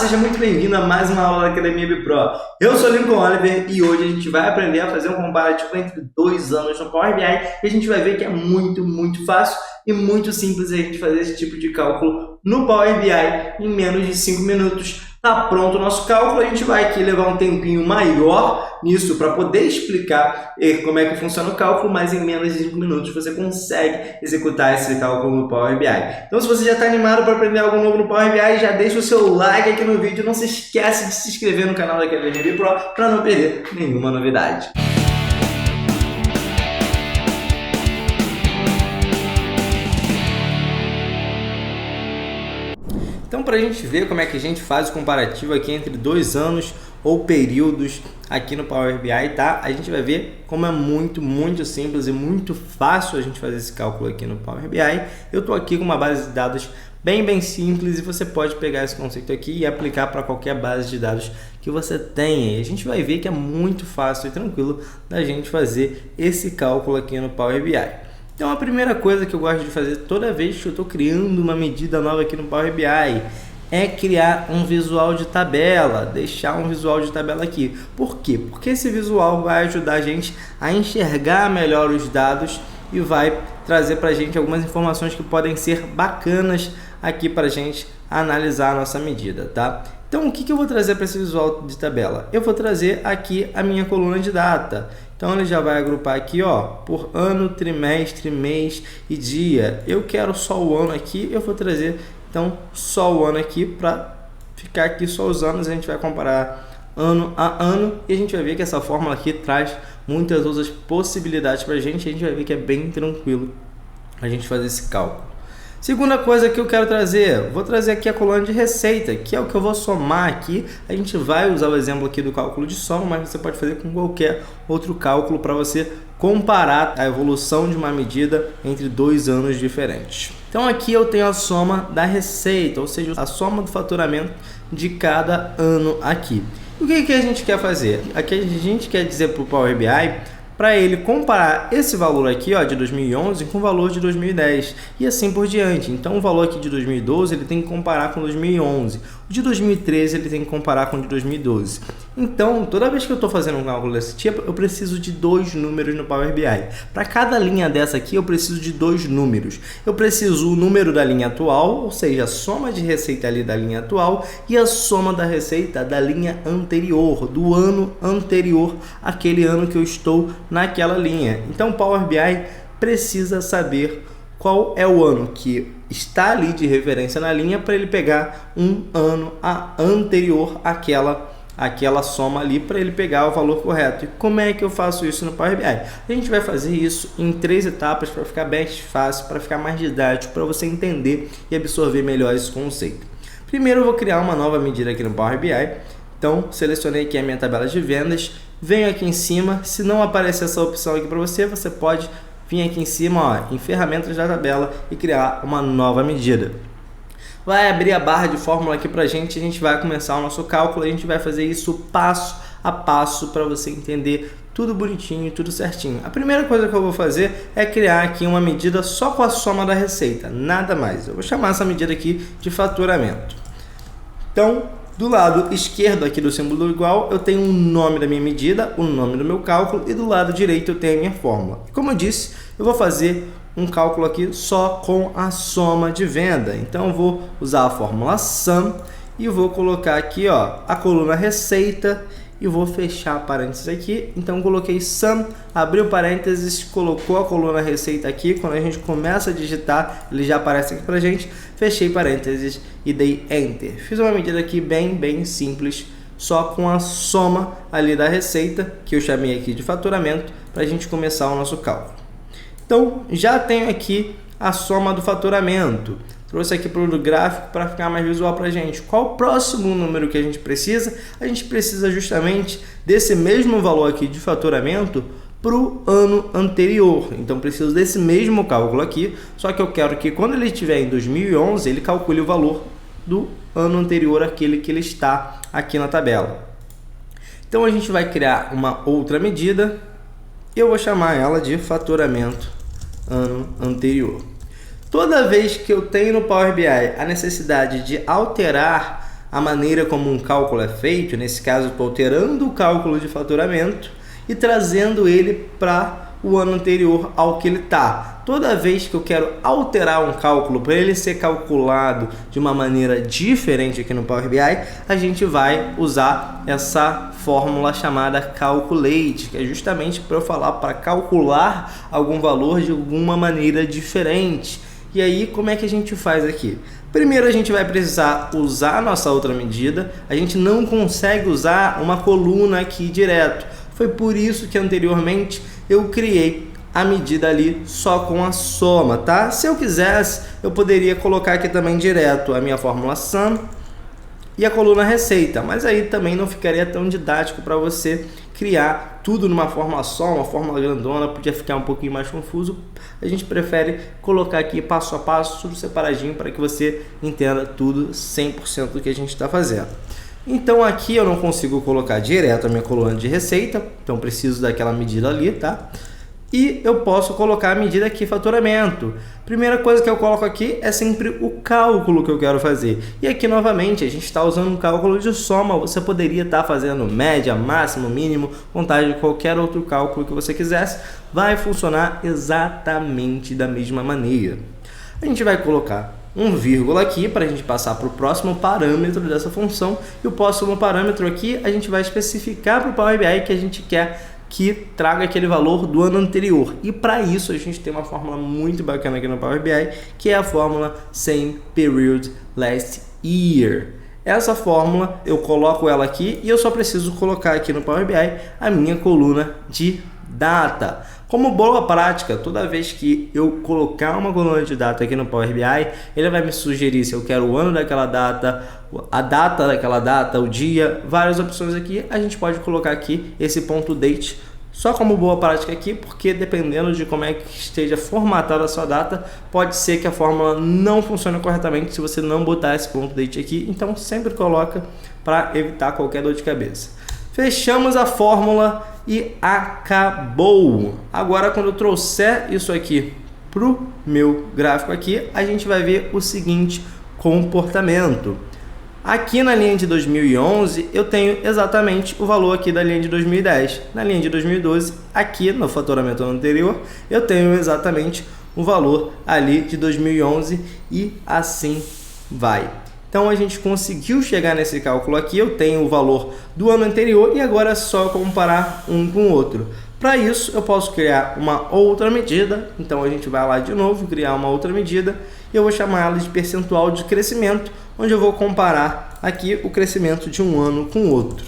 seja muito bem-vindo a mais uma aula da Academia BPro. Eu sou Lincoln Oliver e hoje a gente vai aprender a fazer um comparativo entre 2 anos no Power BI e a gente vai ver que é muito fácil e muito simples a gente fazer esse tipo de cálculo no Power BI em menos de 5 minutos. Tá pronto o nosso cálculo, a gente vai aqui levar um tempinho maior nisso para poder explicar como é que funciona o cálculo, mas em menos de 5 minutos você consegue executar esse cálculo no Power BI. Então se você já está animado para aprender algo novo no Power BI, já deixa o seu like aqui no vídeo, não se esquece de se inscrever no canal da Academia BPro para não perder nenhuma novidade. Então, para a gente ver como é que a gente faz o comparativo aqui entre 2 anos ou períodos aqui no Power BI, tá? A gente vai ver como é muito simples e muito fácil a gente fazer esse cálculo aqui no Power BI. Eu estou aqui com uma base de dados bem simples e você pode pegar esse conceito aqui e aplicar para qualquer base de dados que você tenha. E a gente vai ver que é muito fácil e tranquilo da gente fazer esse cálculo aqui no Power BI. Então a primeira coisa que eu gosto de fazer toda vez que eu estou criando uma medida nova aqui no Power BI é criar um visual de tabela, deixar um visual de tabela aqui. Por quê? Porque esse visual vai ajudar a gente a enxergar melhor os dados e vai trazer para a gente algumas informações que podem ser bacanas aqui para a gente analisar a nossa medida, tá? Então o que eu vou trazer para esse visual de tabela? Eu vou trazer aqui a minha coluna de data. Então ele já vai agrupar aqui, ó, por ano, trimestre, mês e dia. Eu quero só o ano aqui, eu vou trazer então só o ano aqui para ficar aqui só os anos. A gente vai comparar ano a ano e a gente vai ver que essa fórmula aqui traz muitas outras possibilidades para a gente vai ver que é bem tranquilo a gente fazer esse cálculo. Segunda coisa que eu quero trazer, vou trazer aqui a coluna de receita, que é o que eu vou somar aqui. A gente vai usar o exemplo aqui do cálculo de soma, mas você pode fazer com qualquer outro cálculo para você comparar a evolução de uma medida entre 2 anos diferentes. Então aqui eu tenho a soma da receita, ou seja, a soma do faturamento de cada ano aqui. O que a gente quer fazer? Aqui a gente quer dizer para o Power BI para ele comparar esse valor aqui, ó, de 2011 com o valor de 2010 e assim por diante. Então o valor aqui de 2012 ele tem que comparar com 2011, o de 2013 ele tem que comparar com o de 2012. Então toda vez que eu estou fazendo um cálculo desse tipo, eu preciso de 2 números no Power BI. Para cada linha dessa aqui eu preciso de 2 números. Eu preciso o número da linha atual, ou seja, a soma de receita ali da linha atual e a soma da receita da linha anterior, do ano anterior àquele ano que eu estou naquela linha. Então o Power BI precisa saber qual é o ano que está ali de referência na linha para ele pegar um ano anterior àquela soma ali para ele pegar o valor correto. E como é que eu faço isso no Power BI? A gente vai fazer isso em 3 etapas para ficar bem fácil, para ficar mais didático, para você entender e absorver melhor esse conceito. Primeiro eu vou criar uma nova medida aqui no Power BI. Então selecionei aqui a minha tabela de vendas, venho aqui em cima, se não aparecer essa opção aqui para você, você pode vir aqui em cima, ó, em ferramentas da tabela e criar uma nova medida. Vai abrir a barra de fórmula aqui para a gente vai começar o nosso cálculo, a gente vai fazer isso passo a passo para você entender tudo bonitinho, tudo certinho. A primeira coisa que eu vou fazer é criar aqui uma medida só com a soma da receita, nada mais. Eu vou chamar essa medida aqui de faturamento. Então, do lado esquerdo aqui do símbolo igual, eu tenho o nome da minha medida, o nome do meu cálculo e do lado direito eu tenho a minha fórmula. Como eu disse, eu vou fazer um cálculo aqui só com a soma de venda. Então eu vou usar a fórmula SUM e vou colocar aqui, ó, a coluna receita e vou fechar parênteses aqui. Então coloquei SUM, abriu parênteses, colocou a coluna receita aqui. Quando a gente começa a digitar, ele já aparece aqui pra gente. Fechei parênteses e dei Enter. Fiz uma medida aqui bem simples, só com a soma ali da receita, que eu chamei aqui de faturamento, para a gente começar o nosso cálculo. Então já tenho aqui a soma do faturamento. Trouxe aqui para o gráfico para ficar mais visual para a gente. Qual o próximo número que a gente precisa? A gente precisa justamente desse mesmo valor aqui de faturamento para o ano anterior. Então preciso desse mesmo cálculo aqui, só que eu quero que quando ele estiver em 2011, ele calcule o valor do ano anterior àquele que ele está aqui na tabela. Então a gente vai criar uma outra medida, eu vou chamar ela de faturamento ano anterior. Toda vez que eu tenho no Power BI a necessidade de alterar a maneira como um cálculo é feito. Nesse caso, estou alterando o cálculo de faturamento e trazendo ele para o ano anterior ao que ele está. Toda vez que eu quero alterar um cálculo para ele ser calculado de uma maneira diferente aqui no Power BI, a gente vai usar essa fórmula chamada calculate, que é justamente para eu falar para calcular algum valor de alguma maneira diferente. E aí, como é que a gente faz aqui? Primeiro, a gente vai precisar usar a nossa outra medida. A gente não consegue usar uma coluna aqui direto. Foi por isso que anteriormente eu criei a medida ali só com a soma, tá? Se eu quisesse, eu poderia colocar aqui também direto a minha fórmula sum e a coluna receita, mas aí também não ficaria tão didático para você criar tudo numa fórmula só, uma fórmula grandona, podia ficar um pouquinho mais confuso. A gente prefere colocar aqui passo a passo, tudo separadinho, para que você entenda tudo 100% do que a gente está fazendo. Então aqui eu não consigo colocar direto a minha coluna de receita, então preciso daquela medida ali, tá? E eu posso colocar a medida aqui, faturamento. Primeira coisa que eu coloco aqui é sempre o cálculo que eu quero fazer. E aqui novamente a gente está usando um cálculo de soma. Você poderia estar fazendo média, máximo, mínimo, contagem, qualquer outro cálculo que você quisesse. Vai funcionar exatamente da mesma maneira. A gente vai colocar um vírgula aqui para a gente passar para o próximo parâmetro dessa função. E o próximo parâmetro aqui a gente vai especificar para o Power BI que a gente quer que traga aquele valor do ano anterior. E para isso a gente tem uma fórmula muito bacana aqui no Power BI, que é a fórmula Same Period Last Year. Essa fórmula eu coloco ela aqui e eu só preciso colocar aqui no Power BI a minha coluna de data. Como boa prática, toda vez que eu colocar uma coluna de data aqui no Power BI, ele vai me sugerir se eu quero o ano daquela data, a data daquela data, o dia, várias opções aqui. A gente pode colocar aqui esse ponto date só como boa prática aqui, porque dependendo de como é que esteja formatada a sua data, pode ser que a fórmula não funcione corretamente se você não botar esse ponto date aqui. Então sempre coloca para evitar qualquer dor de cabeça. Fechamos a fórmula e acabou. Agora, quando eu trouxer isso aqui para o meu gráfico aqui, a gente vai ver o seguinte comportamento. Aqui na linha de 2011, eu tenho exatamente o valor aqui da linha de 2010. Na linha de 2012, aqui no faturamento anterior, eu tenho exatamente o valor ali de 2011 e assim vai. Então a gente conseguiu chegar nesse cálculo aqui, eu tenho o valor do ano anterior e agora é só comparar um com o outro. Para isso eu posso criar uma outra medida, então a gente vai lá de novo, criar uma outra medida e eu vou chamar ela de percentual de crescimento, onde eu vou comparar aqui o crescimento de um ano com o outro.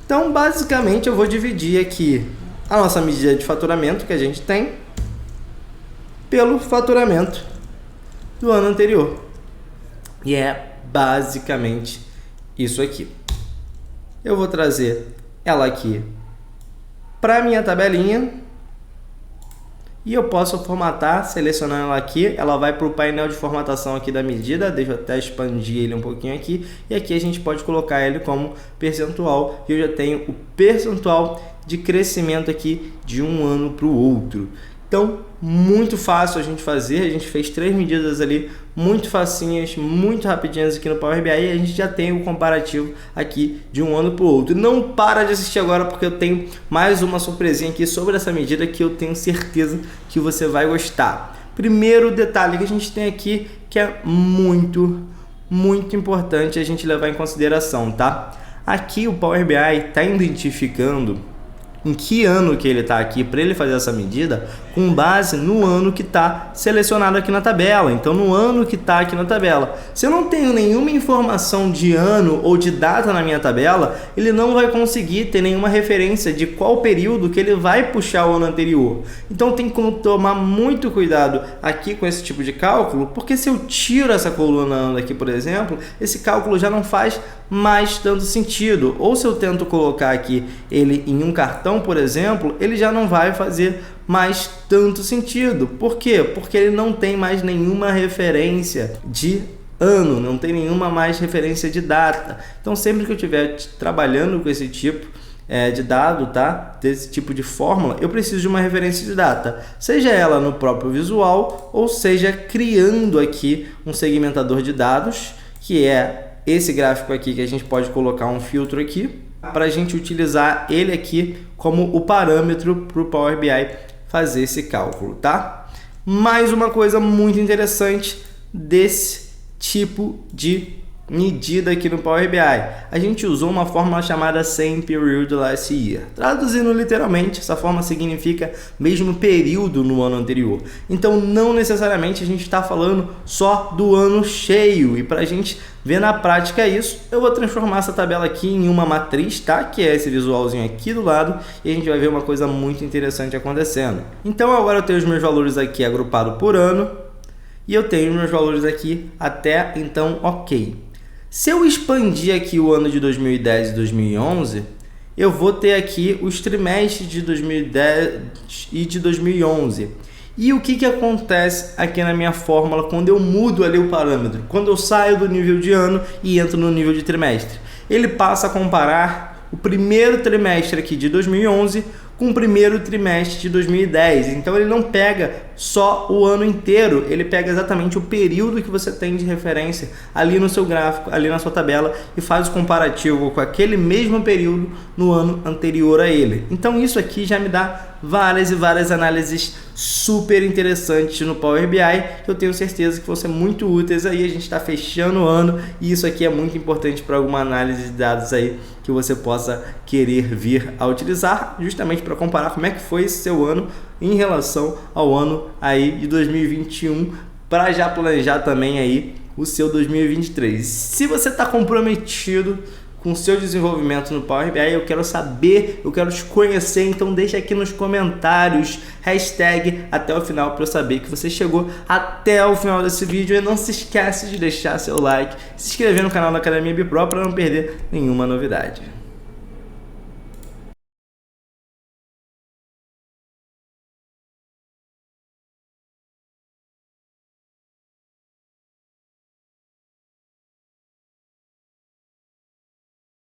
Então basicamente eu vou dividir aqui a nossa medida de faturamento que a gente tem pelo faturamento do ano anterior. E é basicamente isso aqui. Eu vou trazer ela aqui para a minha tabelinha e eu posso formatar, selecionando ela aqui, ela vai para o painel de formatação aqui da medida, deixa eu até expandir ele um pouquinho aqui, e aqui a gente pode colocar ele como percentual, e eu já tenho o percentual de crescimento aqui de um ano para o outro. Então, muito fácil a gente fazer, a gente fez 3 medidas ali, muito facinhas, muito rapidinhas aqui no Power BI e a gente já tem o comparativo aqui de um ano para o outro. Não para de assistir agora porque eu tenho mais uma surpresinha aqui sobre essa medida que eu tenho certeza que você vai gostar. Primeiro detalhe que a gente tem aqui que é muito importante a gente levar em consideração, tá? Aqui o Power BI está identificando em que ano que ele está aqui para ele fazer essa medida com base no ano que está selecionado aqui na tabela. Então, no ano que está aqui na tabela. Se eu não tenho nenhuma informação de ano ou de data na minha tabela, ele não vai conseguir ter nenhuma referência de qual período que ele vai puxar o ano anterior. Então, tem que tomar muito cuidado aqui com esse tipo de cálculo, porque se eu tiro essa coluna ano aqui, por exemplo, esse cálculo já não faz mais tanto sentido. Ou se eu tento colocar aqui ele em um cartão, por exemplo, ele já não vai fazer mais tanto sentido. Por quê? Porque ele não tem mais nenhuma referência de ano, não tem nenhuma mais referência de data. Então, sempre que eu estiver trabalhando com esse tipo de dado, tá? Desse tipo de fórmula, eu preciso de uma referência de data, seja ela no próprio visual ou seja criando aqui um segmentador de dados, que é esse gráfico aqui, que a gente pode colocar um filtro aqui para a gente utilizar ele aqui como o parâmetro para o Power BI fazer esse cálculo, tá? Mais uma coisa muito interessante desse tipo de medida aqui no Power BI. A gente usou uma fórmula chamada Same Period Last Year. Traduzindo literalmente, essa fórmula significa mesmo período no ano anterior. Então, não necessariamente a gente está falando só do ano cheio. E para a gente ver na prática isso, eu vou transformar essa tabela aqui em uma matriz, tá? Que é esse visualzinho aqui do lado. E a gente vai ver uma coisa muito interessante acontecendo. Então, agora eu tenho os meus valores aqui agrupados por ano. E eu tenho os meus valores aqui até então ok. Se eu expandir aqui o ano de 2010 e 2011, eu vou ter aqui os trimestres de 2010 e de 2011. E o que acontece aqui na minha fórmula quando eu mudo ali o parâmetro? Quando eu saio do nível de ano e entro no nível de trimestre. Ele passa a comparar o primeiro trimestre aqui de 2011 com o primeiro trimestre de 2010. Então ele não pega só o ano inteiro, ele pega exatamente o período que você tem de referência ali no seu gráfico, ali na sua tabela, e faz o comparativo com aquele mesmo período no ano anterior a ele. Então isso aqui já me dá várias e várias análises super interessantes no Power BI, que eu tenho certeza que vão ser muito úteis aí. A gente está fechando o ano e isso aqui é muito importante para alguma análise de dados aí que você possa querer vir a utilizar, justamente para comparar como é que foi esse seu ano em relação ao ano aí de 2021, para já planejar também aí o seu 2023. Se você está comprometido com o seu desenvolvimento no Power BI, eu quero saber, eu quero te conhecer, então deixa aqui nos comentários, hashtag até o final, para eu saber que você chegou até o final desse vídeo. E não se esquece de deixar seu like, se inscrever no canal da Academia BPRO para não perder nenhuma novidade.